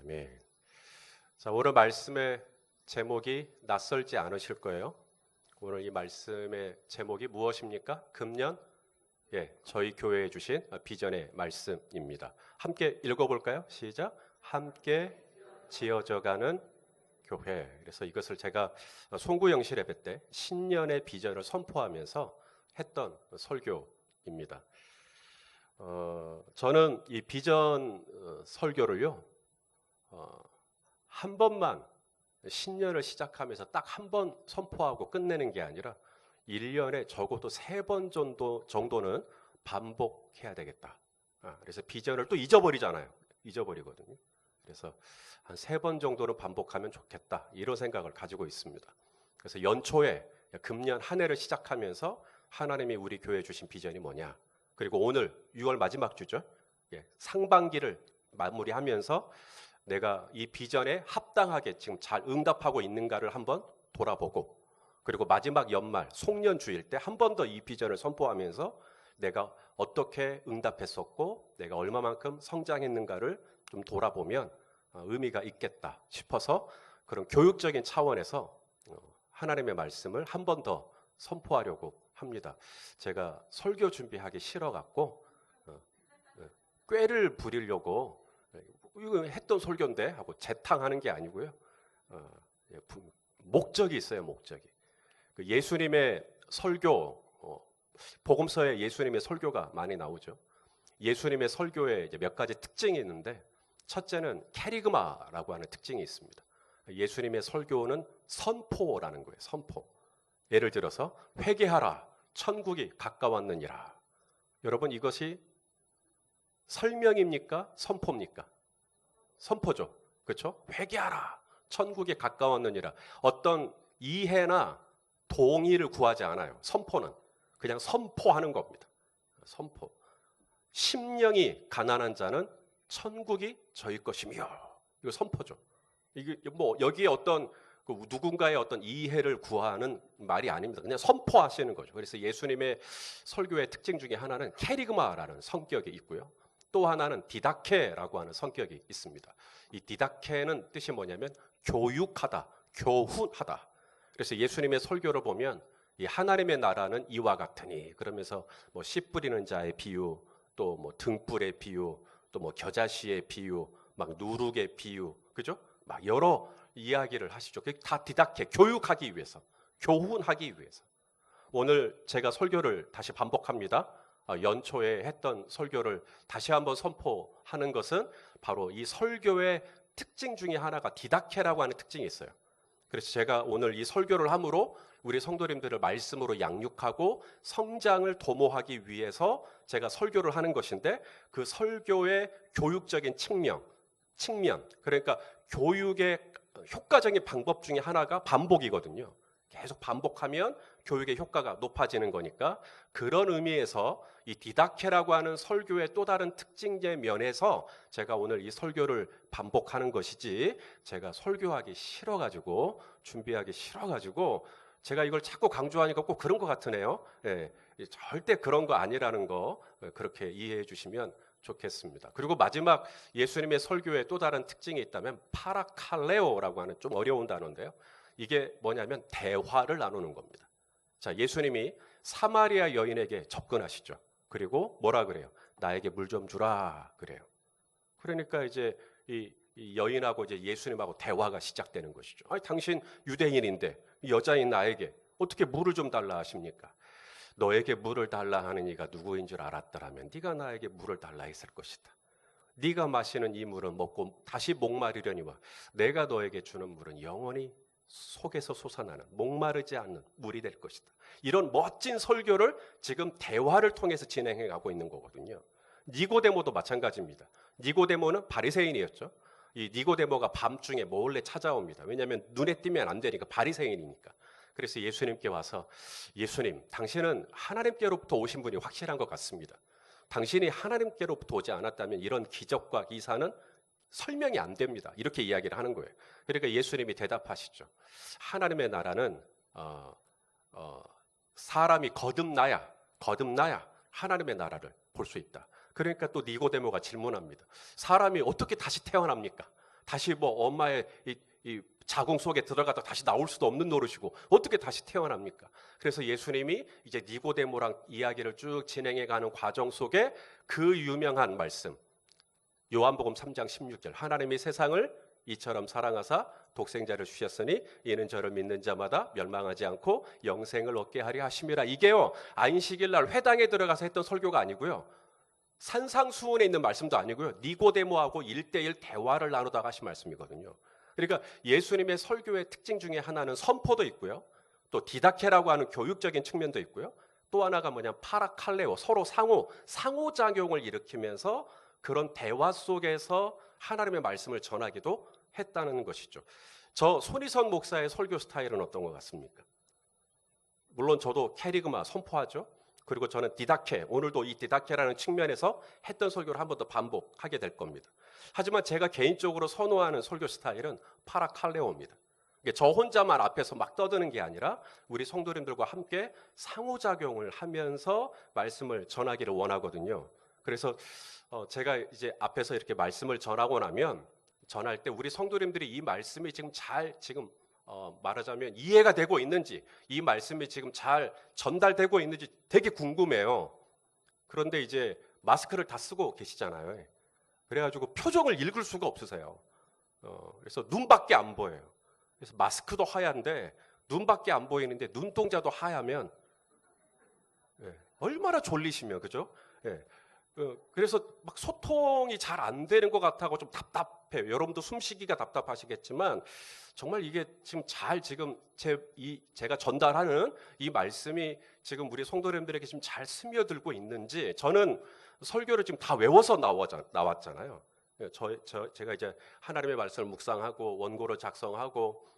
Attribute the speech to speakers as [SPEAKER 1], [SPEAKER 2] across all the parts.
[SPEAKER 1] 아멘. 자, 오늘 말씀의 제목이 낯설지 않으실 거예요. 오늘 이 말씀의 제목이 무엇입니까? 금년 저희 교회에 주신 비전의 말씀입니다. 함께 읽어볼까요? 시작. 함께 지어져가는 교회. 그래서 이것을 제가 송구영실 예배 때 신년의 비전을 선포하면서 했던 설교입니다. 저는 이 비전 설교를요, 한 번만 신년을 시작하면서 딱 한 번 선포하고 끝내는 게 아니라 1년에 적어도 3번 정도는 반복해야 되겠다. 그래서 비전을 또 잊어버리잖아요. 잊어버리거든요. 그래서 한 3번 정도는 반복하면 좋겠다. 이런 생각을 가지고 있습니다. 그래서 연초에 금년 한 해를 시작하면서 하나님이 우리 교회에 주신 비전이 뭐냐. 그리고 오늘 6월 마지막 주죠. 상반기를 마무리하면서 내가 이 비전에 합당하게 지금 잘 응답하고 있는가를 한번 돌아보고, 그리고 마지막 연말 송년주일 때 한 번 더 이 비전을 선포하면서 내가 어떻게 응답했었고 내가 얼마만큼 성장했는가를 좀 돌아보면 의미가 있겠다 싶어서 그런 교육적인 차원에서 하나님의 말씀을 한 번 더 선포하려고 합니다. 제가 설교 준비하기 싫어갖고 꾀를 부리려고 이거 했던 설교인데 하고 재탕하는 게 아니고요. 목적이 있어요. 목적이. 예수님의 설교, 복음서에 예수님의 설교가 많이 나오죠. 예수님의 설교에 이제 몇 가지 특징이 있는데, 첫째는 캐리그마라고 하는 특징이 있습니다. 예수님의 설교는 선포라는 거예요. 선포. 예를 들어서 회개하라, 천국이 가까웠느니라. 여러분, 이것이 설명입니까? 선포입니까? 선포죠. 그렇죠? 회개하라, 천국이 가까웠느니라. 어떤 이해나 동의를 구하지 않아요. 선포는 그냥 선포하는 겁니다. 선포. 심령이 가난한 자는 천국이 저희 것이며. 이거 선포죠. 이게 뭐 여기에 어떤 누군가의 어떤 이해를 구하는 말이 아닙니다. 그냥 선포하시는 거죠. 그래서 예수님의 설교의 특징 중에 하나는 캐리그마라는 성격이 있고요. 또 하나는 디다케라고 하는 성격이 있습니다. 이 디다케는 뜻이 뭐냐면 교육하다, 교훈하다. 그래서 예수님의 설교를 보면 이 하나님의 나라는 이와 같으니, 그러면서 뭐 씨 뿌리는 자의 비유, 또 뭐 등불의 비유, 또 뭐 겨자씨의 비유, 막 누룩의 비유, 그죠? 막 여러 이야기를 하시죠. 그게 다 디다케, 교육하기 위해서, 교훈하기 위해서. 오늘 제가 설교를 다시 반복합니다. 연초에 했던 설교를 다시 한번 선포하는 것은 바로 이 설교의 특징 중에 하나가 디다케라고 하는 특징이 있어요. 그래서 제가 오늘 이 설교를 함으로 우리 성도님들을 말씀으로 양육하고 성장을 도모하기 위해서 제가 설교를 하는 것인데, 그 설교의 교육적인 측면, 그러니까 교육의 효과적인 방법 중에 하나가 반복이거든요. 계속 반복하면 교육의 효과가 높아지는 거니까, 그런 의미에서 이 디다케라고 하는 설교의 또 다른 특징의 면에서 제가 오늘 이 설교를 반복하는 것이지, 제가 설교하기 싫어가지고 준비하기 싫어가지고 제가 이걸 자꾸 강조하니까 꼭 그런 것 같으네요. 절대 그런 거 아니라는 거 그렇게 이해해 주시면 좋겠습니다. 그리고 마지막 예수님의 설교의 또 다른 특징이 있다면 파라칼레오라고 하는 좀 어려운 단어인데요. 이게 뭐냐면 대화를 나누는 겁니다. 자, 예수님이 사마리아 여인에게 접근하시죠. 그리고 뭐라 그래요? 나에게 물 좀 주라 그래요. 그러니까 이제 이 여인하고 이제 예수님하고 대화가 시작되는 것이죠. 아니, 당신 유대인인데 여자인 나에게 어떻게 물을 좀 달라 하십니까? 너에게 물을 달라 하는 이가 누구인 줄 알았더라면 네가 나에게 물을 달라 했을 것이다. 네가 마시는 이 물은 먹고 다시 목마르려니와 내가 너에게 주는 물은 영원히 속에서 솟아나는 목마르지 않는 물이 될 것이다. 이런 멋진 설교를 지금 대화를 통해서 진행해 가고 있는 거거든요. 니고데모도 마찬가지입니다. 니고데모는 바리새인이었죠. 이 니고데모가 밤중에 몰래 찾아옵니다. 왜냐하면 눈에 띄면 안 되니까, 바리새인이니까. 그래서 예수님께 와서, 예수님, 당신은 하나님께로부터 오신 분이 확실한 것 같습니다. 당신이 하나님께로부터 오지 않았다면 이런 기적과 기사는 설명이 안 됩니다. 이렇게 이야기를 하는 거예요. 그러니까 예수님이 대답하시죠. 하나님의 나라는 사람이 거듭나야 하나님의 나라를 볼 수 있다. 그러니까 또 니고데모가 질문합니다. 사람이 어떻게 다시 태어납니까? 다시 뭐 엄마의 이 자궁 속에 들어갔다 다시 나올 수도 없는 노릇이고 어떻게 다시 태어납니까? 그래서 예수님이 이제 니고데모랑 이야기를 쭉 진행해가는 과정 속에 그 유명한 말씀, 요한복음 3장 16절, 하나님이 세상을 이처럼 사랑하사 독생자를 주셨으니 이는 저를 믿는 자마다 멸망하지 않고 영생을 얻게 하려 하심이라. 이게요, 안식일 날 회당에 들어가서 했던 설교가 아니고요, 산상수훈에 있는 말씀도 아니고요, 니고데모하고 1대1 대화를 나누다가 하신 말씀이거든요. 그러니까 예수님의 설교의 특징 중에 하나는 선포도 있고요, 또 디다케라고 하는 교육적인 측면도 있고요, 또 하나가 뭐냐면 파라칼레오, 서로 상호작용을 일으키면서 그런 대화 속에서 하나님의 말씀을 전하기도 했다는 것이죠. 저 손희선 목사의 설교 스타일은 어떤 것 같습니까? 물론 저도 캐리그마 선포하죠. 그리고 저는 디다케, 오늘도 이 디다케라는 측면에서 했던 설교를 한 번 더 반복하게 될 겁니다. 하지만 제가 개인적으로 선호하는 설교 스타일은 파라칼레오입니다. 저 혼자만 앞에서 막 떠드는 게 아니라 우리 성도님들과 함께 상호작용을 하면서 말씀을 전하기를 원하거든요. 그래서 제가 이제 앞에서 이렇게 말씀을 전하고 나면, 전할 때 우리 성도님들이 이 말씀이 지금 말하자면 이해가 되고 있는지, 이 말씀이 지금 잘 전달되고 있는지 되게 궁금해요. 그런데 이제 마스크를 다 쓰고 계시잖아요. 그래가지고 표정을 읽을 수가 없으세요. 그래서 눈밖에 안 보여요. 그래서 마스크도 하얀데 눈밖에 안 보이는데 눈동자도 하얗면 얼마나 졸리시면, 그죠? 그래서 막 소통이 잘 안 되는 것 같아고 좀 답답해요. 여러분도 숨쉬기가 답답하시겠지만 정말 이게 지금 제가 전달하는 이 말씀이 지금 우리 성도님들에게 지금 잘 스며들고 있는지, 저는 설교를 지금 다 외워서 나왔잖아요. 제가 이제 하나님의 말씀을 묵상하고 원고를 작성하고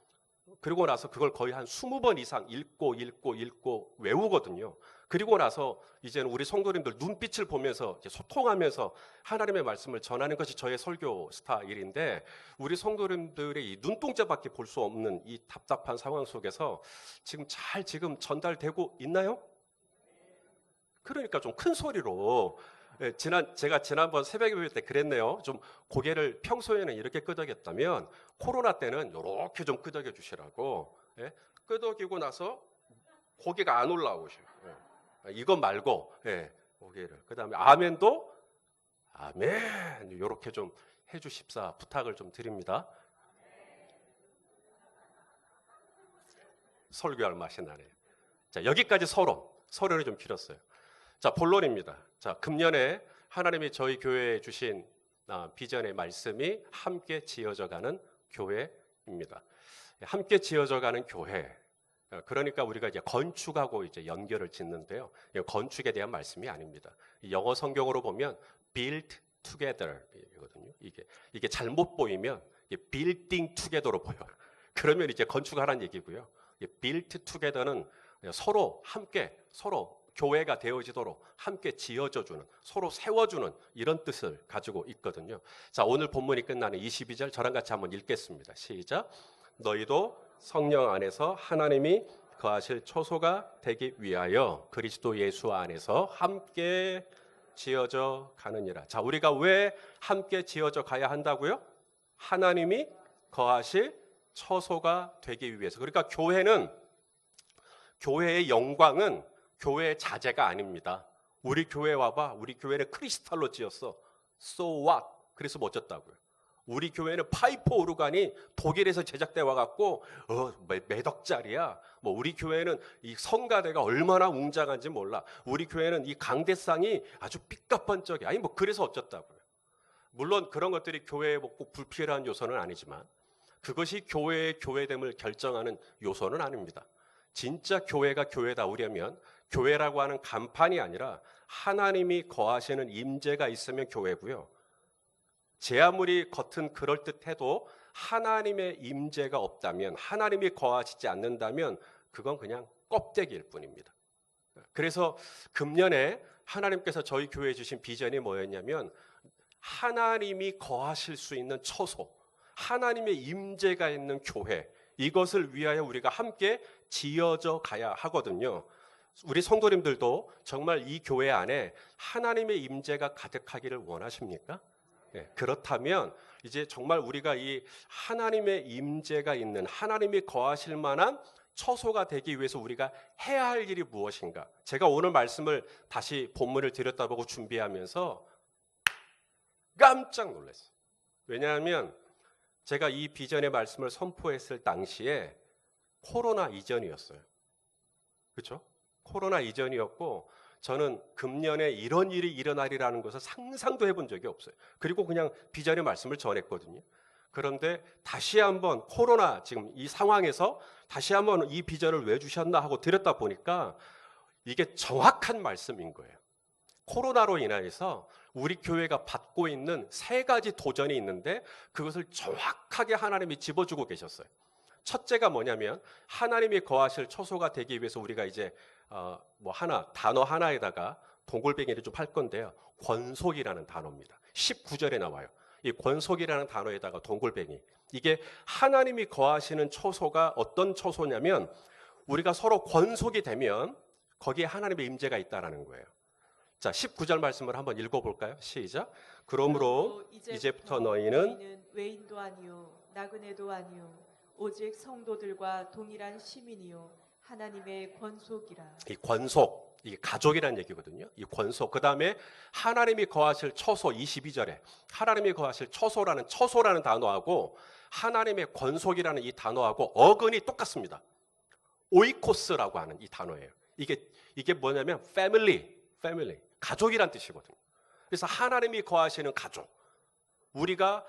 [SPEAKER 1] 그리고 나서 그걸 거의 한 20번 이상 읽고 외우거든요. 그리고 나서 이제는 우리 성도님들 눈빛을 보면서 이제 소통하면서 하나님의 말씀을 전하는 것이 저의 설교 스타일인데, 우리 성도님들의 이 눈동자밖에 볼 수 없는 이 답답한 상황 속에서 지금 전달되고 있나요? 그러니까 좀 큰 소리로, 제가 지난번 새벽에 볼 때 그랬네요. 좀 고개를 평소에는 이렇게 끄덕였다면 코로나 때는 이렇게 좀 끄덕여 주시라고. 끄덕이고 나서 고개가 안 올라오셔요. 이거 말고 고개를. 그다음에 아멘도 아멘 이렇게 좀 해주십사 부탁을 좀 드립니다. 설교할 맛이 나네요. 자, 여기까지 서론이 좀 길었어요. 자, 본론입니다. 자, 금년에 하나님이 저희 교회에 주신 비전의 말씀이 함께 지어져가는 교회입니다. 함께 지어져가는 교회. 그러니까 우리가 이제 건축하고 이제 연결을 짓는데요. 건축에 대한 말씀이 아닙니다. 영어 성경으로 보면 build together이거든요. 이게 잘못 보이면 building together로 보여요. 그러면 이제 건축하라는 얘기고요. build together는 서로 교회가 되어지도록 함께 지어져주는, 서로 세워주는 이런 뜻을 가지고 있거든요. 자, 오늘 본문이 끝나는 22절 저랑 같이 한번 읽겠습니다. 시작. 너희도 성령 안에서 하나님이 거하실 초소가 되기 위하여 그리스도 예수 안에서 함께 지어져 가느니라. 자, 우리가 왜 함께 지어져 가야 한다고요? 하나님이 거하실 처소가 되기 위해서. 그러니까 교회의 영광은 교회의 자재가 아닙니다. 우리 교회 와봐. 우리 교회는 크리스탈로 지었어. So what? 그래서 멋졌다고요. 우리 교회는 파이프 오르간이 독일에서 제작돼 와갖고 몇 억짜리야. 우리 교회는 이 성가대가 얼마나 웅장한지 몰라. 우리 교회는 이 강대상이 아주 삐까뻔쩍해. 그래서 어쩌다고요. 물론 그런 것들이 교회에 꼭 불필요한 요소는 아니지만 그것이 교회의 교회됨을 결정하는 요소는 아닙니다. 진짜 교회가 교회다우려면 교회라고 하는 간판이 아니라 하나님이 거하시는 임재가 있으면 교회고요. 제 아무리 겉은 그럴듯해도 하나님의 임재가 없다면, 하나님이 거하시지 않는다면 그건 그냥 껍데기일 뿐입니다. 그래서 금년에 하나님께서 저희 교회에 주신 비전이 뭐였냐면 하나님이 거하실 수 있는 처소, 하나님의 임재가 있는 교회, 이것을 위하여 우리가 함께 지어져 가야 하거든요. 우리 성도님들도 정말 이 교회 안에 하나님의 임재가 가득하기를 원하십니까? 그렇다면 이제 정말 우리가 이 하나님의 임재가 있는, 하나님이 거하실 만한 처소가 되기 위해서 우리가 해야 할 일이 무엇인가? 제가 오늘 말씀을 다시 본문을 들였다보고 준비하면서 깜짝 놀랐어요. 왜냐하면 제가 이 비전의 말씀을 선포했을 당시에 코로나 이전이었어요. 그렇죠? 코로나 이전이었고 저는 금년에 이런 일이 일어나리라는 것을 상상도 해본 적이 없어요. 그리고 그냥 비전의 말씀을 전했거든요. 그런데 다시 한번 코로나 지금 이 상황에서 다시 한번 이 비전을 왜 주셨나 하고 들었다 보니까 이게 정확한 말씀인 거예요. 코로나로 인하여서 우리 교회가 받고 있는 세 가지 도전이 있는데 그것을 정확하게 하나님이 집어주고 계셨어요. 첫째가 뭐냐면 하나님이 거하실 처소가 되기 위해서 우리가 이제 단어 하나에다가 동글뱅이를 좀 할 건데요. 권속이라는 단어입니다. 19절에 나와요. 이 권속이라는 단어에다가 동글뱅이. 이게 하나님이 거하시는 처소가 어떤 처소냐면 우리가 서로 권속이 되면 거기에 하나님의 임재가 있다라는 거예요. 자, 19절 말씀을 한번 읽어볼까요? 시작. 그러므로 이제부터 너희는
[SPEAKER 2] 외인도 아니요 나그네도 아니요 오직 성도들과 동일한 시민이요 하나님의 권속이라.
[SPEAKER 1] 이 권속, 이게 가족이라는 얘기거든요. 이 권속. 그 다음에 하나님이 거하실 처소 22절에 하나님이 거하실 처소라는 단어하고 하나님의 권속이라는 이 단어하고 어근이 똑같습니다. 오이코스라고 하는 이 단어예요. 이게 뭐냐면 패밀리, 가족이란 뜻이거든요. 그래서 하나님이 거하시는 가족, 우리가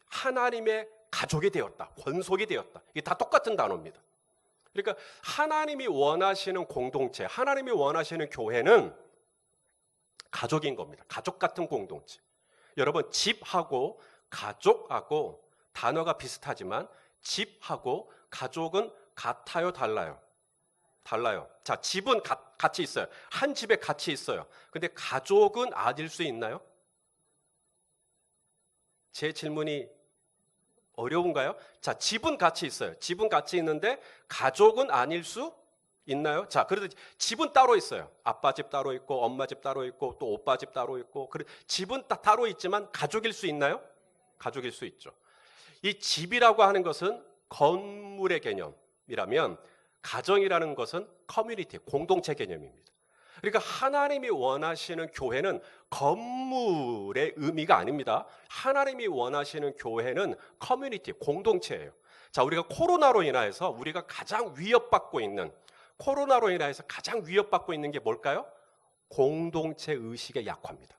[SPEAKER 1] 하나님의 가족이 되었다, 권속이 되었다. 이게 다 똑같은 단어입니다. 그러니까 하나님이 원하시는 공동체, 하나님이 원하시는 교회는 가족인 겁니다. 가족 같은 공동체. 여러분, 집하고 가족하고 단어가 비슷하지만 집하고 가족은 같아요, 달라요? 달라요. 자, 집은 같이 있어요. 한 집에 같이 있어요. 근데 가족은 아닐 수 있나요? 제 질문이 어려운가요? 자, 집은 같이 있어요. 집은 같이 있는데 가족은 아닐 수 있나요? 자, 그래도 집은 따로 있어요. 아빠 집 따로 있고 엄마 집 따로 있고 또 오빠 집 따로 있고 집은 따로 있지만 가족일 수 있나요? 가족일 수 있죠. 이 집이라고 하는 것은 건물의 개념이라면 가정이라는 것은 커뮤니티, 공동체 개념입니다. 그러니까 하나님이 원하시는 교회는 건물의 의미가 아닙니다. 하나님이 원하시는 교회는 커뮤니티, 공동체예요. 자, 우리가 코로나로 인해서 우리가 가장 위협받고 있는 게 뭘까요? 공동체 의식의 약화입니다.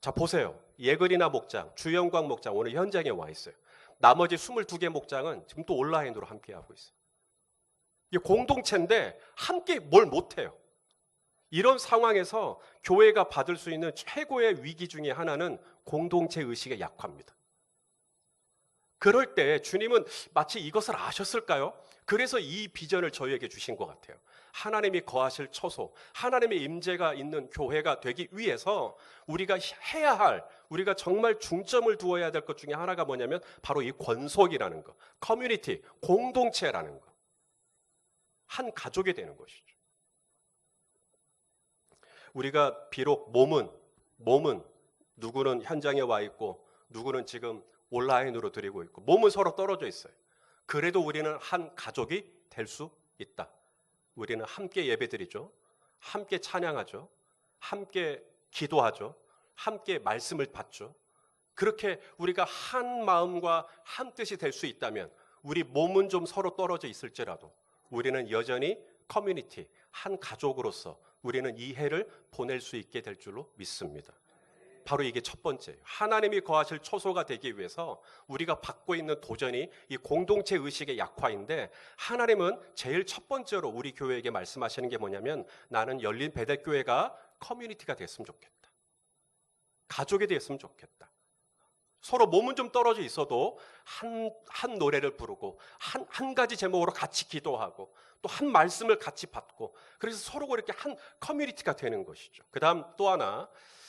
[SPEAKER 1] 자, 보세요. 예글이나 목장, 주영광 목장 오늘 현장에 와 있어요. 나머지 22개 목장은 지금 또 온라인으로 함께하고 있어요. 이게 공동체인데 함께 뭘 못해요. 이런 상황에서 교회가 받을 수 있는 최고의 위기 중에 하나는 공동체 의식의 약화입니다. 그럴 때 주님은 마치 이것을 아셨을까요? 그래서 이 비전을 저희에게 주신 것 같아요. 하나님이 거하실 처소, 하나님의 임재가 있는 교회가 되기 위해서 우리가 해야 할, 우리가 정말 중점을 두어야 될 것 중에 하나가 뭐냐면 바로 이 권속이라는 거, 커뮤니티, 공동체라는 거. 한 가족이 되는 것이죠. 우리가 비록 몸은 누구는 현장에 와 있고 누구는 지금 온라인으로 드리고 있고 몸은 서로 떨어져 있어요. 그래도 우리는 한 가족이 될 수 있다. 우리는 함께 예배드리죠. 함께 찬양하죠. 함께 기도하죠. 함께 말씀을 받죠. 그렇게 우리가 한 마음과 한 뜻이 될 수 있다면 우리 몸은 좀 서로 떨어져 있을지라도 우리는 여전히 커뮤니티, 한 가족으로서 우리는 이 해를 보낼 수 있게 될 줄로 믿습니다. 바로 이게 첫 번째예요. 하나님이 거하실 처소가 되기 위해서 우리가 받고 있는 도전이 이 공동체 의식의 약화인데 하나님은 제일 첫 번째로 우리 교회에게 말씀하시는 게 뭐냐면 나는 열린 베델교회가 커뮤니티가 됐으면 좋겠다. 가족이 됐으면 좋겠다. 서로 몸은 좀 떨어져 있어도 한 노래를 부르고 한 가지 제목으로 같이 기도하고 또 한 말씀을 같이 받고 그래서 서로 그렇게 한 커뮤니티가 되는 것이죠. 그 다음 또 하나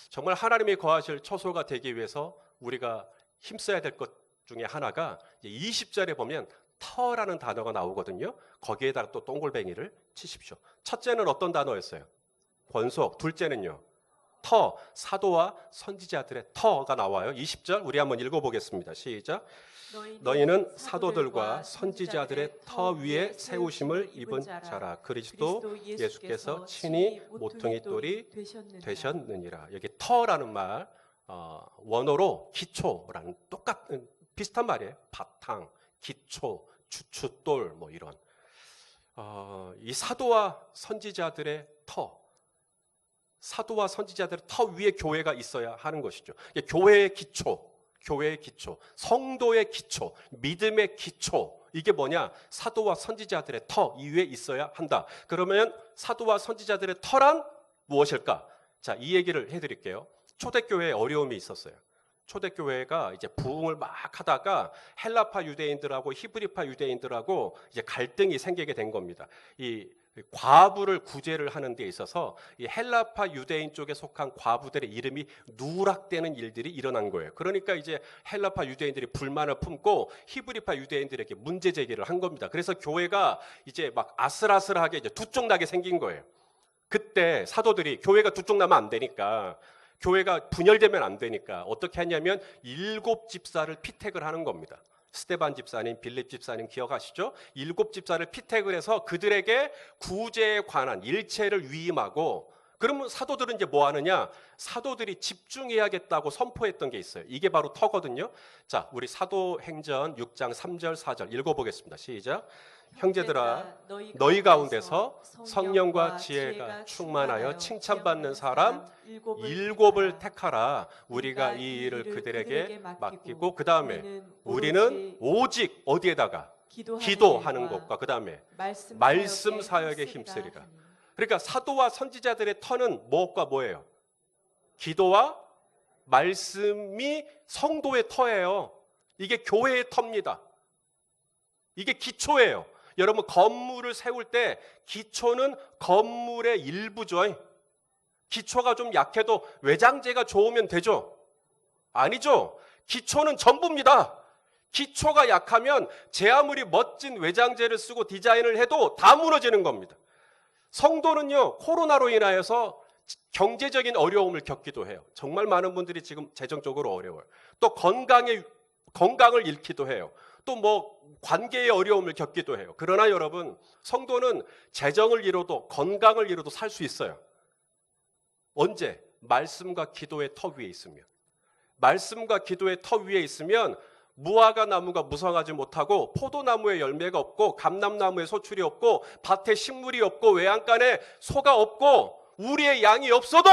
[SPEAKER 1] 정말 하나님이 거하실 처소가 되기 위해서 우리가 힘써야 될 것 중에 하나가 20절에 보면 터라는 단어가 나오거든요. 거기에다가 또 동글뱅이를 치십시오. 첫째는 어떤 단어였어요? 권속. 둘째는요? 터, 사도와 선지자들의 터가 나와요. 20절 우리 한번 읽어보겠습니다. 시작. 너희는 사도들과 선지자들의 터 위에 세우심을 입은 자라. 그리스도 예수께서 친히 모퉁이 돌이 되셨느니라. 여기 터라는 말 원어로 기초라는 똑같은 비슷한 말이에요. 바탕, 기초, 주춧돌 뭐 이런 이 사도와 선지자들의 터, 사도와 선지자들의 터 위에 교회가 있어야 하는 것이죠. 교회의 기초, 교회의 기초, 성도의 기초, 믿음의 기초, 이게 뭐냐? 사도와 선지자들의 터 위에 있어야 한다. 그러면 사도와 선지자들의 터란 무엇일까? 자, 이 얘기를 해드릴게요. 초대교회에 어려움이 있었어요. 초대교회가 이제 부흥을 막 하다가 헬라파 유대인들하고 히브리파 유대인들하고 이제 갈등이 생기게 된 겁니다. 이 과부를 구제를 하는 데 있어서 이 헬라파 유대인 쪽에 속한 과부들의 이름이 누락되는 일들이 일어난 거예요. 그러니까 이제 헬라파 유대인들이 불만을 품고 히브리파 유대인들에게 문제 제기를 한 겁니다. 그래서 교회가 이제 막 아슬아슬하게 이제 두 쪽 나게 생긴 거예요. 그때 사도들이 교회가 두 쪽 나면 안 되니까, 교회가 분열되면 안 되니까 어떻게 했냐면 7 집사를 피택을 하는 겁니다. 스데반 집사님, 빌립 집사님 기억하시죠? 7 집사를 피택을 해서 그들에게 구제에 관한 일체를 위임하고, 그러면 사도들은 이제 뭐 하느냐? 사도들이 집중해야겠다고 선포했던 게 있어요. 이게 바로 터거든요. 자, 우리 사도행전 6장 3절 4절 읽어보겠습니다. 시작. 형제들아, 너희 가운데서 성령과 지혜가 충만하여 칭찬받는 사람 7을 택하라. 우리가 이 일을 그들에게 맡기고, 그 다음에 우리는 오직 어디에다가? 기도하는 것과 그 다음에 말씀 사역에 힘쓰리라. 그러니까 사도와 선지자들의 터는 무엇과 뭐예요? 기도와 말씀이 성도의 터예요. 이게 교회의 터입니다. 이게 기초예요. 여러분, 건물을 세울 때 기초는 건물의 일부죠. 기초가 좀 약해도 외장재가 좋으면 되죠? 아니죠. 기초는 전부입니다. 기초가 약하면 제 아무리 멋진 외장재를 쓰고 디자인을 해도 다 무너지는 겁니다. 성도는요, 코로나로 인하여서 경제적인 어려움을 겪기도 해요. 정말 많은 분들이 지금 재정적으로 어려워요. 또 건강을 잃기도 해요. 또 뭐 관계의 어려움을 겪기도 해요. 그러나 여러분, 성도는 재정을 잃어도 건강을 잃어도 살 수 있어요. 언제? 말씀과 기도의 터 위에 있으면. 말씀과 기도의 터 위에 있으면 무화과 나무가 무성하지 못하고, 포도나무에 열매가 없고, 감람나무에 소출이 없고, 밭에 식물이 없고, 외양간에 소가 없고, 우리의 양이 없어도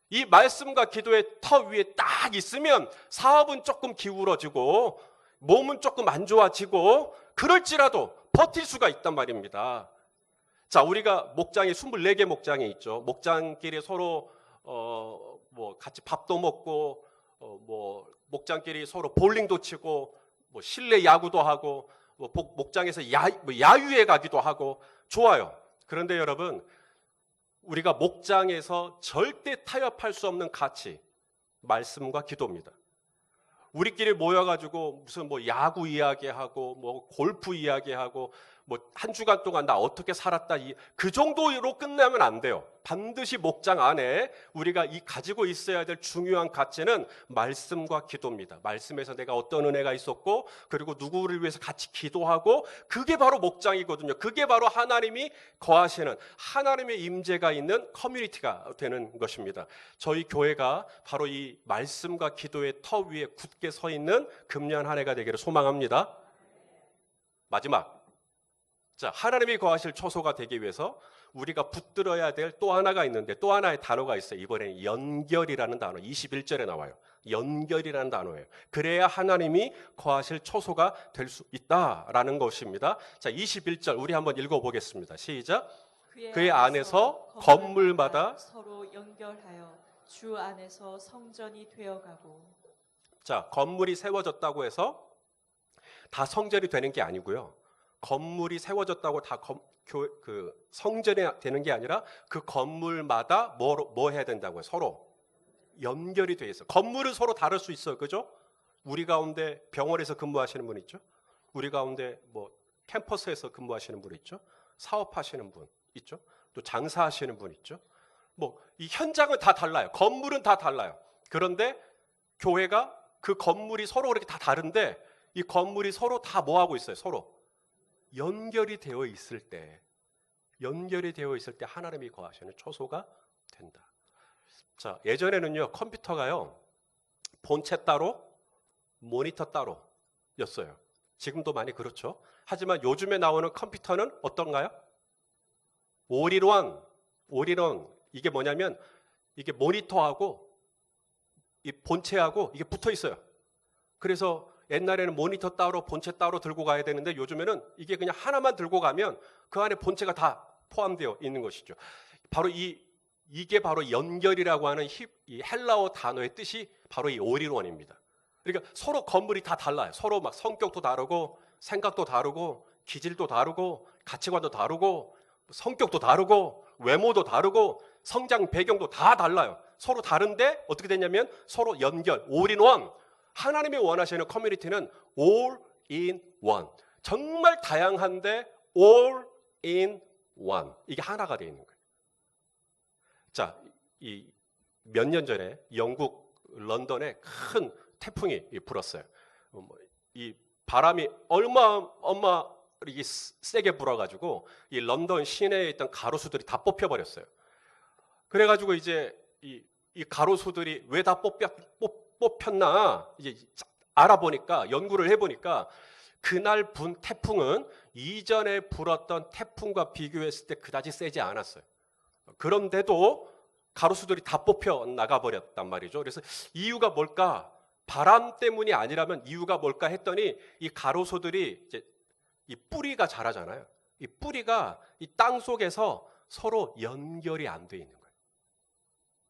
[SPEAKER 1] 이 말씀과 기도의 터 위에 딱 있으면 사업은 조금 기울어지고 몸은 조금 안 좋아지고 그럴지라도 버틸 수가 있단 말입니다. 자, 우리가 목장이 24개 목장이 있죠. 목장끼리 서로 뭐 같이 밥도 먹고 뭐 목장끼리 서로 볼링도 치고 뭐 실내 야구도 하고 뭐 목장에서 야유회 가기도 하고 좋아요. 그런데 여러분, 우리가 목장에서 절대 타협할 수 없는 가치, 말씀과 기도입니다. 우리끼리 모여가지고 무슨 뭐 야구 이야기하고 뭐 골프 이야기하고 뭐 한 주간 동안 나 어떻게 살았다, 그 정도로 끝나면 안 돼요. 반드시 목장 안에 우리가 가지고 있어야 될 중요한 가치는 말씀과 기도입니다. 말씀에서 내가 어떤 은혜가 있었고, 그리고 누구를 위해서 같이 기도하고, 그게 바로 목장이거든요. 그게 바로 하나님이 거하시는, 하나님의 임재가 있는 커뮤니티가 되는 것입니다. 저희 교회가 바로 이 말씀과 기도의 터 위에 굳게 서 있는 금년 한 해가 되기를 소망합니다. 마지막, 자, 하나님이 거하실 초소가 되기 위해서 우리가 붙들어야 될 또 하나가 있는데, 또 하나의 단어가 있어요. 이번에는 연결이라는 단어, 21절에 나와요. 연결이라는 단어예요. 그래야 하나님이 거하실 초소가 될 수 있다라는 것입니다. 자, 21절 우리 한번 읽어보겠습니다. 시작. 그의 안에서 건물마다
[SPEAKER 2] 서로 연결하여 주 안에서 성전이 되어가고.
[SPEAKER 1] 자, 건물이 세워졌다고 해서 다 성전이 되는 게 아니고요. 건물이 세워졌다고 다 성전이 되는 게 아니라 그 건물마다 뭐 해야 된다고요? 서로 연결이 돼 있어. 건물은 서로 다를 수 있어요. 그죠? 우리 가운데 병원에서 근무하시는 분 있죠? 우리 가운데 뭐 캠퍼스에서 근무하시는 분 있죠? 사업하시는 분 있죠? 또 장사하시는 분 있죠? 뭐 이 현장은 다 달라요. 건물은 다 달라요. 그런데 교회가 그 건물이 서로 그렇게 다 다른데 이 건물이 서로 다 뭐 하고 있어요? 서로 연결이 되어 있을 때, 하나님이 거하시는 초소가 된다. 자, 예전에는요 컴퓨터가요 본체 따로 모니터 따로였어요. 지금도 많이 그렇죠. 하지만 요즘에 나오는 컴퓨터는 어떤가요? 올인원. 이게 뭐냐면 이게 모니터하고 이 본체하고 이게 붙어 있어요. 그래서 옛날에는 모니터 따로 본체 따로 들고 가야 되는데 요즘에는 이게 그냥 하나만 들고 가면 그 안에 본체가 다 포함되어 있는 것이죠. 바로 이게 바로 연결이라고 하는 이 헬라어 단어의 뜻이 바로 이 올인원입니다. 그러니까 서로 건물이 다 달라요. 서로 막 성격도 다르고 생각도 다르고 기질도 다르고 가치관도 다르고 성격도 다르고 외모도 다르고 성장 배경도 다 달라요. 서로 다른데 어떻게 되냐면 서로 연결, 올인원. 하나님이 원하시는 커뮤니티는 all in one. 정말 다양한데 all in one. 이게 하나가 되어 있는 거예요. 자, 이 몇 년 전에 영국 런던에 큰 태풍이 불었어요. 이 바람이 얼마 이게 세게 불어가지고 이 런던 시내에 있던 가로수들이 다 뽑혀버렸어요. 그래가지고 이제 이 가로수들이 왜 다 뽑혔나 이제 알아보니까 연구를 해보니까 그날 분 태풍은 이전에 불었던 태풍과 비교했을 때 그다지 세지 않았어요. 그런데도 가로수들이 다 뽑혀 나가버렸단 말이죠. 그래서 이유가 뭘까? 바람 때문이 아니라면 이유가 뭘까 했더니 이 가로수들이 이제 이 뿌리가 자라잖아요. 이 뿌리가 이 땅 속에서 서로 연결이 안 돼 있는 거예요.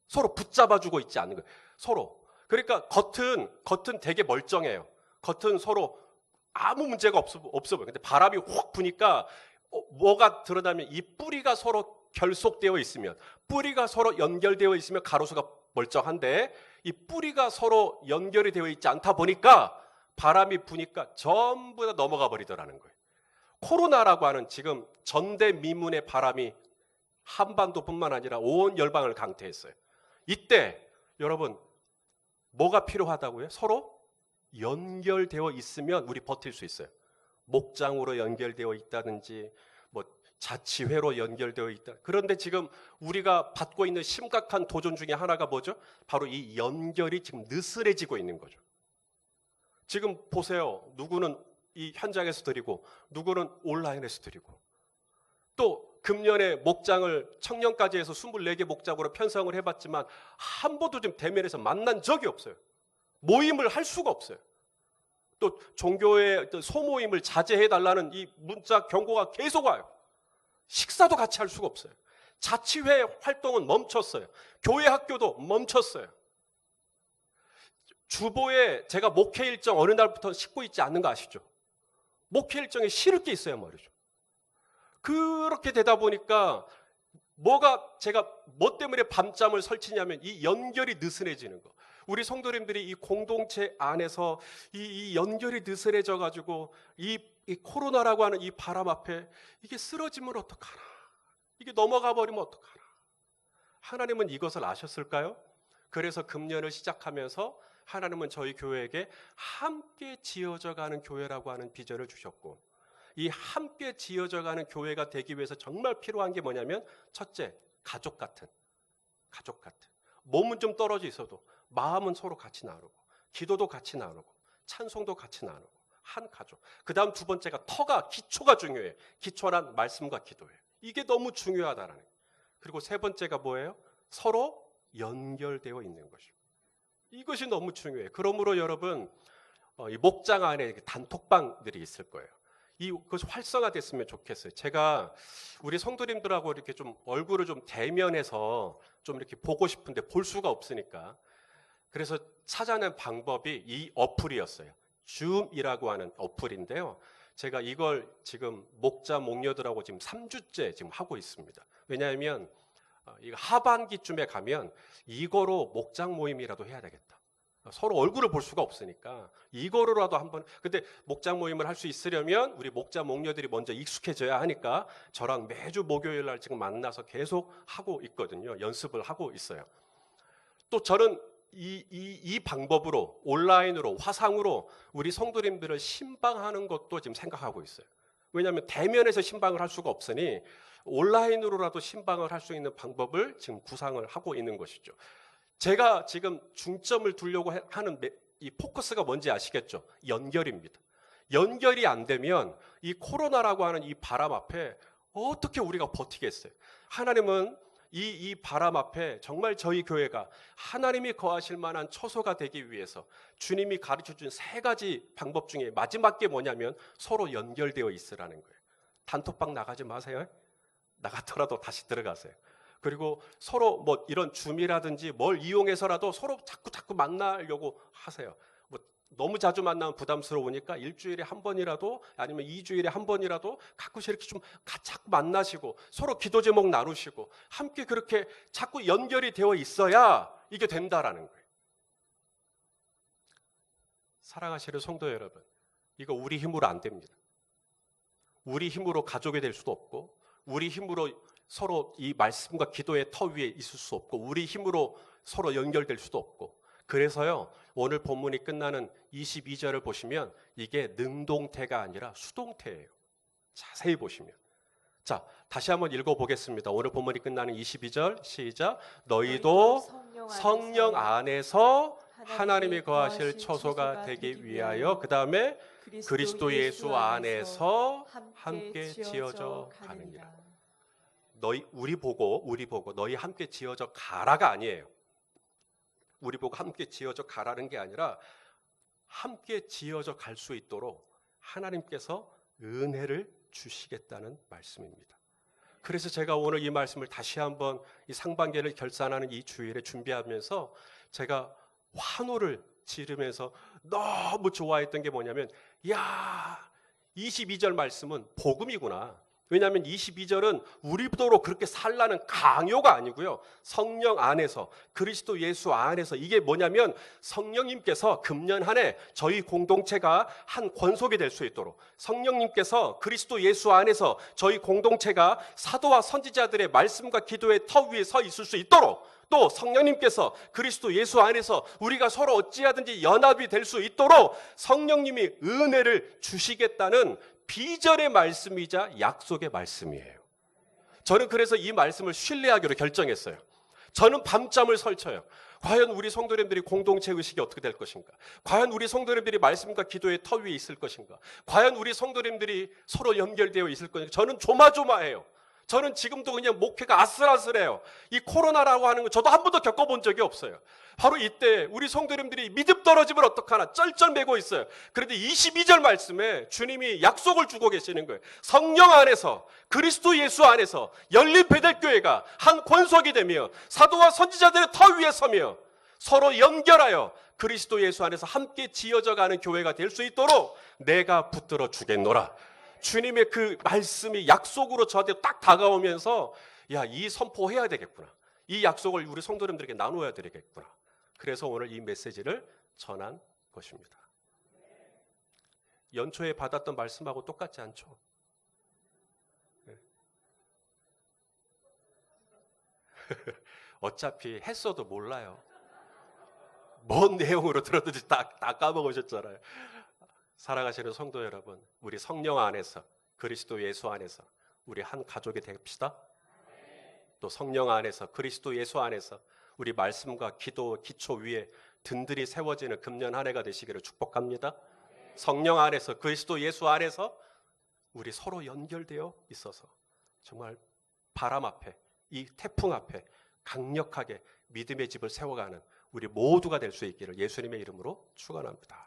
[SPEAKER 1] 서로 붙잡아주고 있지 않는 거예요. 서로. 그러니까 겉은 되게 멀쩡해요. 겉은 서로 아무 문제가 없어 보여요. 근데 바람이 확 부니까 뭐가 드러나면 이 뿌리가 서로 결속되어 있으면, 뿌리가 서로 연결되어 있으면 가로수가 멀쩡한데 이 뿌리가 서로 연결이 되어 있지 않다 보니까 바람이 부니까 전부 다 넘어가 버리더라는 거예요. 코로나라고 하는 지금 전대미문의 바람이 한반도뿐만 아니라 온 열방을 강타했어요. 이때 여러분 뭐가 필요하다고요? 서로 연결되어 있으면 우리 버틸 수 있어요. 목장으로 연결되어 있다든지 뭐 자치회로 연결되어 있다. 그런데 지금 우리가 받고 있는 심각한 도전 중에 하나가 뭐죠? 바로 이 연결이 지금 느슨해지고 있는 거죠. 지금 보세요. 누구는 이 현장에서 드리고 누구는 온라인에서 드리고 또 금년에 목장을 청년까지 해서 24개 목장으로 편성을 해봤지만 한 번도 좀 대면에서 만난 적이 없어요. 모임을 할 수가 없어요. 또 종교의 어떤 소모임을 자제해달라는 이 문자 경고가 계속 와요. 식사도 같이 할 수가 없어요. 자치회 활동은 멈췄어요. 교회 학교도 멈췄어요. 주보에 제가 목회 일정 어느 날부터 싣고 있지 않는 거 아시죠? 목회 일정에 실을 게 있어요 말이죠. 그렇게 되다 보니까 제가 뭐 때문에 밤잠을 설치냐면 이 연결이 느슨해지는 거. 우리 성도님들이 이 공동체 안에서 이 연결이 느슨해져 가지고 이 코로나라고 하는 이 바람 앞에 이게 쓰러지면 어떡하나, 이게 넘어가 버리면 어떡하나. 하나님은 이것을 아셨을까요? 그래서 금년을 시작하면서 하나님은 저희 교회에게 함께 지어져 가는 교회라고 하는 비전을 주셨고, 이 함께 지어져 가는 교회가 되기 위해서 정말 필요한 게 뭐냐면 첫째, 가족 같은. 몸은 좀 떨어져 있어도 마음은 서로 같이 나누고 기도도 같이 나누고 찬송도 같이 나누고 한 가족. 그 다음 두 번째가 기초가 중요해요. 기초란 말씀과 기도예요. 이게 너무 중요하다라는 거예요. 그리고 세 번째가 뭐예요? 서로 연결되어 있는 것이고, 이것이 너무 중요해요. 그러므로 여러분 이 목장 안에 단톡방들이 있을 거예요. 그것이 활성화됐으면 좋겠어요. 제가 우리 성도님들하고 이렇게 좀 얼굴을 좀 대면해서 좀 이렇게 보고 싶은데 볼 수가 없으니까, 그래서 찾아낸 방법이 이 어플이었어요. 줌이라고 하는 어플인데요. 제가 이걸 지금 목자들하고 지금 3주째 지금 하고 있습니다. 왜냐하면 이거 하반기쯤에 가면 이거로 목장 모임이라도 해야 되겠다. 서로 얼굴을 볼 수가 없으니까 이거로라도 한번, 근데 목장 모임을 할 수 있으려면 우리 목자 목녀들이 먼저 익숙해져야 하니까 저랑 매주 목요일 날 지금 만나서 계속 하고 있거든요. 연습을 하고 있어요. 또 저는 이 방법으로 온라인으로 화상으로 우리 성도님들을 신방하는 것도 지금 생각하고 있어요. 왜냐하면 대면에서 신방을 할 수가 없으니 온라인으로라도 신방을 할 수 있는 방법을 지금 구상을 하고 있는 것이죠. 제가 지금 중점을 두려고 하는 이 포커스가 뭔지 아시겠죠? 연결입니다. 연결이 안 되면 이 코로나라고 하는 이 바람 앞에 어떻게 우리가 버티겠어요? 하나님은 이 바람 앞에 정말 저희 교회가 하나님이 거하실 만한 처소가 되기 위해서 주님이 가르쳐준 3가지 방법 중에 마지막 게 뭐냐면 서로 연결되어 있으라는 거예요. 단톡방 나가지 마세요. 나갔더라도 다시 들어가세요. 그리고 서로 뭐 이런 줌이라든지 뭘 이용해서라도 서로 자꾸 만나려고 하세요. 뭐 너무 자주 만나면 부담스러우니까 일주일에 한 번이라도 아니면 2주일에 한 번이라도 가끔씩 이렇게 좀 자꾸 만나시고 서로 기도 제목 나누시고 함께 그렇게 자꾸 연결이 되어 있어야 이게 된다라는 거예요. 사랑하시는 성도 여러분, 이거 우리 힘으로 안 됩니다. 우리 힘으로 가족이 될 수도 없고 우리 힘으로 서로 이 말씀과 기도의 터 위에 있을 수 없고 우리 힘으로 서로 연결될 수도 없고, 그래서요 오늘 본문이 끝나는 22절을 보시면 이게 능동태가 아니라 수동태예요. 자세히 보시면. 자, 다시 한번 읽어보겠습니다. 오늘 본문이 끝나는 22절 시작. 너희도 성령 안에서 하나님이 거하실 처소가 되기 위하여 그 다음에 그리스도 예수 안에서 함께 지어져 가느니라. 우리 보고 너희 함께 지어져 가라가 아니에요. 우리 보고 함께 지어져 가라는 게 아니라 함께 지어져 갈 수 있도록 하나님께서 은혜를 주시겠다는 말씀입니다. 그래서 제가 오늘 이 말씀을 다시 한번 이 상반기를 결산하는 이 주일에 준비하면서 제가 환호를 지르면서 너무 좋아했던 게 뭐냐면, 야, 22절 말씀은 복음이구나. 왜냐하면 22절은 우리도록 그렇게 살라는 강요가 아니고요. 성령 안에서, 그리스도 예수 안에서, 이게 뭐냐면 성령님께서 금년 한 해 저희 공동체가 한 권속이 될 수 있도록, 성령님께서 그리스도 예수 안에서 저희 공동체가 사도와 선지자들의 말씀과 기도의 터 위에 서 있을 수 있도록, 또 성령님께서 그리스도 예수 안에서 우리가 서로 어찌하든지 연합이 될 수 있도록 성령님이 은혜를 주시겠다는 비전의 말씀이자 약속의 말씀이에요. 저는 그래서 이 말씀을 신뢰하기로 결정했어요. 저는 밤잠을 설쳐요. 과연 우리 성도님들이 공동체 의식이 어떻게 될 것인가? 과연 우리 성도님들이 말씀과 기도의 터 위에 있을 것인가? 과연 우리 성도님들이 서로 연결되어 있을 것인가? 저는 조마조마해요. 저는 지금도 그냥 목회가 아슬아슬해요. 이 코로나라고 하는 거 저도 한 번도 겪어본 적이 없어요. 바로 이때 우리 성도님들이 믿음 떨어지면 어떡하나 쩔쩔매고 있어요. 그런데 22절 말씀에 주님이 약속을 주고 계시는 거예요. 성령 안에서, 그리스도 예수 안에서 열린 베델교회가 한 권속이 되며 사도와 선지자들의 터 위에 서며 서로 연결하여 그리스도 예수 안에서 함께 지어져 가는 교회가 될 수 있도록 내가 붙들어 주겠노라. 주님의 그 말씀이 약속으로 저한테 딱 다가오면서, 야, 이 선포해야 되겠구나. 이 약속을 우리 성도님들에게 나누어야 되겠구나. 그래서 오늘 이 메시지를 전한 것입니다. 연초에 받았던 말씀하고 똑같지 않죠? 네. 어차피 했어도 몰라요. 뭔 내용으로 들었는지 다 까먹으셨잖아요. 사랑하시는 성도 여러분, 우리 성령 안에서, 그리스도 예수 안에서 우리 한 가족이 됩시다. 또 성령 안에서, 그리스도 예수 안에서 우리 말씀과 기도 기초 위에 든든히 세워지는 금년 한 해가 되시기를 축복합니다. 성령 안에서, 그리스도 예수 안에서 우리 서로 연결되어 있어서 정말 바람 앞에, 이 태풍 앞에 강력하게 믿음의 집을 세워가는 우리 모두가 될 수 있기를 예수님의 이름으로 축원합니다.